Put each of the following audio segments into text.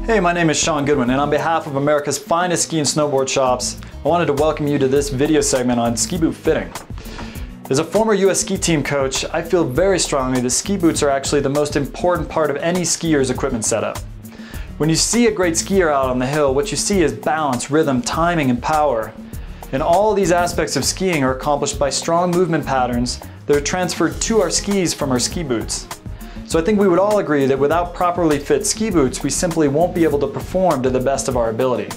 Hey, my name is Sean Goodwin, and on behalf of America's finest ski and snowboard shops, I wanted to welcome you to this video segment on ski boot fitting. As a former US ski team coach, I feel very strongly that ski boots are actually the most important part of any skier's equipment setup. When you see a great skier out on the hill, what you see is balance, rhythm, timing, and power. And all these aspects of skiing are accomplished by strong movement patterns that are transferred to our skis from our ski boots. So I think we would all agree that without properly fit ski boots, we simply won't be able to perform to the best of our ability.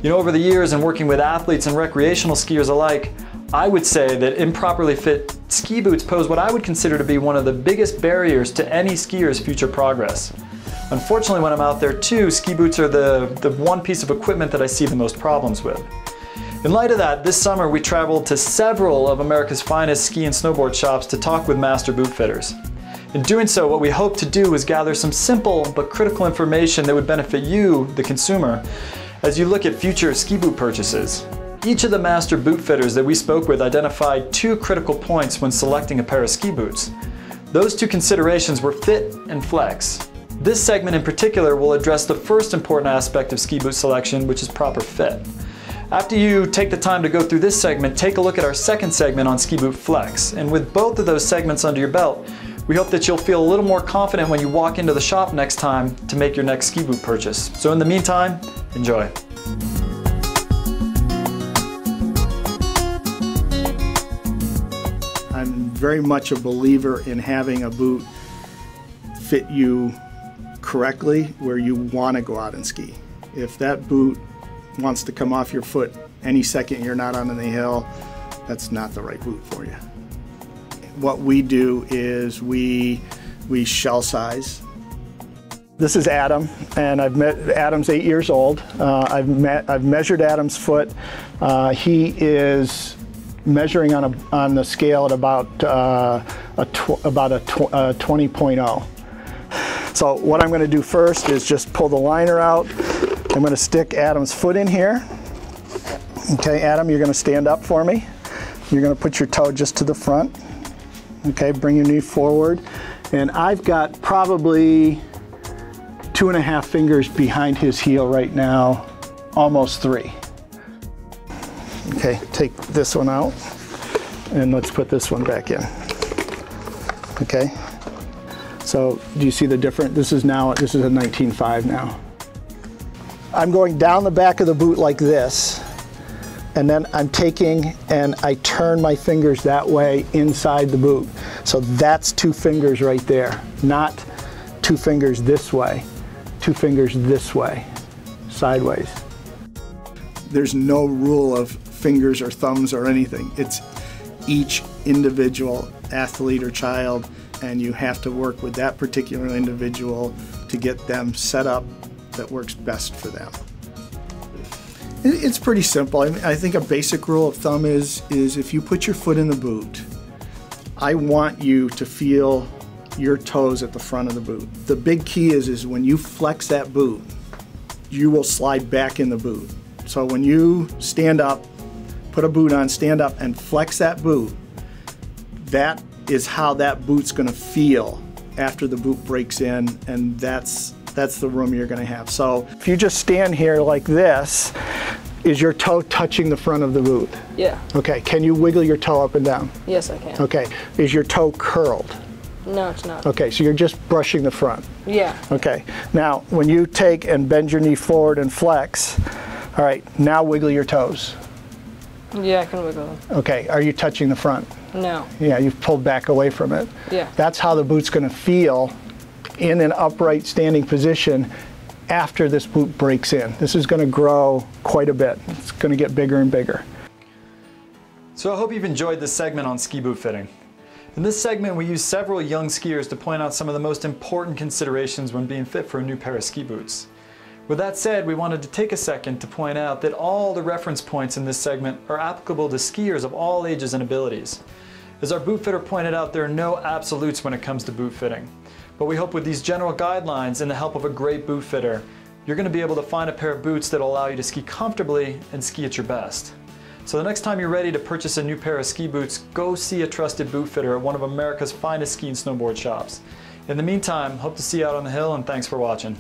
You know, over the years and working with athletes and recreational skiers alike, I would say that improperly fit ski boots pose what I would consider to be one of the biggest barriers to any skier's future progress. Unfortunately, when I'm out there too, ski boots are the one piece of equipment that I see the most problems with. In light of that, this summer we traveled to several of America's finest ski and snowboard shops to talk with master boot fitters. In doing so, what we hope to do is gather some simple but critical information that would benefit you, the consumer, as you look at future ski boot purchases. Each of the master boot fitters that we spoke with identified two critical points when selecting a pair of ski boots. Those two considerations were fit and flex. This segment in particular will address the first important aspect of ski boot selection, which is proper fit. After you take the time to go through this segment, take a look at our second segment on ski boot flex. And with both of those segments under your belt, we hope that you'll feel a little more confident when you walk into the shop next time to make your next ski boot purchase. So in the meantime, enjoy. I'm very much a believer in having a boot fit you correctly where you want to go out and ski. If that boot wants to come off your foot any second you're not on the hill, that's not the right boot for you. What we do is we shell size. This is Adam, and Adam's 8 years old. I've measured Adam's foot. He is measuring on the scale at about a 20.0. So what I'm going to do first is just pull the liner out. I'm going to stick Adam's foot in here. Okay, Adam, you're going to stand up for me. You're going to put your toe just to the front. Okay, bring your knee forward. And I've got probably 2.5 fingers behind his heel right now, almost 3. Okay, take this one out and let's put this one back in. Okay, so do you see the difference? This is a 19.5 now. I'm going down the back of the boot like this, and then I'm taking and I turn my fingers that way inside the boot. So that's 2 fingers right there, not 2 fingers this way, 2 fingers this way, sideways. There's no rule of fingers or thumbs or anything. It's each individual athlete or child, and you have to work with that particular individual to get them set up that works best for them. It's pretty simple. I think a basic rule of thumb is if you put your foot in the boot, I want you to feel your toes at the front of the boot. The big key is when you flex that boot, you will slide back in the boot. So when you stand up, put a boot on, stand up and flex that boot, that is how that boot's going to feel after the boot breaks in, and that's the room you're going to have. So if you just stand here like this, is your toe touching the front of the boot? Yeah. Okay, can you wiggle your toe up and down? Yes, I can. Okay, is your toe curled? No, it's not. Okay, so you're just brushing the front? Yeah. Okay, now when you take and bend your knee forward and flex, all right, now wiggle your toes. Yeah, I can wiggle them. Okay, are you touching the front? No. Yeah, you've pulled back away from it. Yeah. That's how the boot's going to feel in an upright standing position after this boot breaks in. This is going to grow quite a bit. It's going to get bigger and bigger. So I hope you've enjoyed this segment on ski boot fitting. In this segment, we use several young skiers to point out some of the most important considerations when being fit for a new pair of ski boots. With that said, we wanted to take a second to point out that all the reference points in this segment are applicable to skiers of all ages and abilities. As our boot fitter pointed out, there are no absolutes when it comes to boot fitting. But we hope with these general guidelines and the help of a great boot fitter, you're going to be able to find a pair of boots that will allow you to ski comfortably and ski at your best. So the next time you're ready to purchase a new pair of ski boots, go see a trusted boot fitter at one of America's finest ski and snowboard shops. In the meantime, hope to see you out on the hill, and thanks for watching.